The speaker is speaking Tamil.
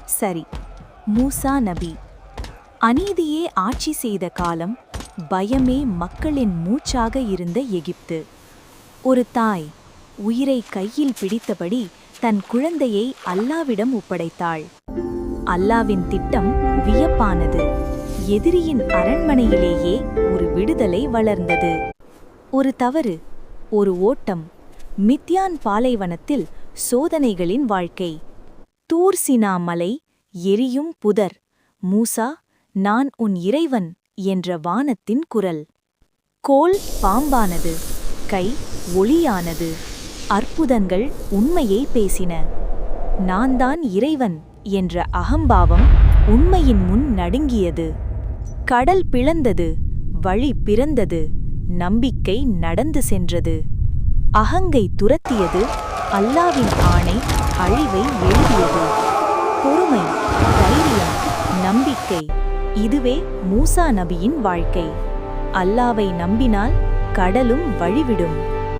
சரி. மூசா நபி. அநீதியே ஆட்சி செய்த காலம், பயமே மக்களின் மூச்சாக இருந்த எகிப்து. ஒரு தாய் உயிரை கையில் பிடித்தபடி தன் குழந்தையை அல்லாவிடம் ஒப்படைத்தாள். அல்லாவின் திட்டம் வியப்பானது. எதிரியின் அரண்மனையிலேயே ஒரு விடுதலை வளர்ந்தது. ஒரு தவறு, ஒரு ஓட்டம். மித்யான் பாலைவனத்தில் சோதனைகளின் வாழ்க்கை. தூர் சினா மலை, எரியும் புதர். மூசா, நான் உன் இறைவன் என்ற வானத்தின் குரல். கோல் பாம்பானது, கை ஒளியானது. அற்புதங்கள் உண்மையை பேசின. நான் தான் இறைவன் என்ற அகம்பாவம் உண்மையின் முன் நடுங்கியது. கடல் பிளந்தது, வழி பிறந்தது, நம்பிக்கை நடந்து சென்றது. அகங்கை துரத்தியது, அல்லாவின் ஆணை அழிவை எழுதியது. பொறுமை, தைரியம், நம்பிக்கை, இதுவே மூசா நபியின் வாழ்க்கை. அல்லாவை நம்பினால் கடலும் வழிவிடும்.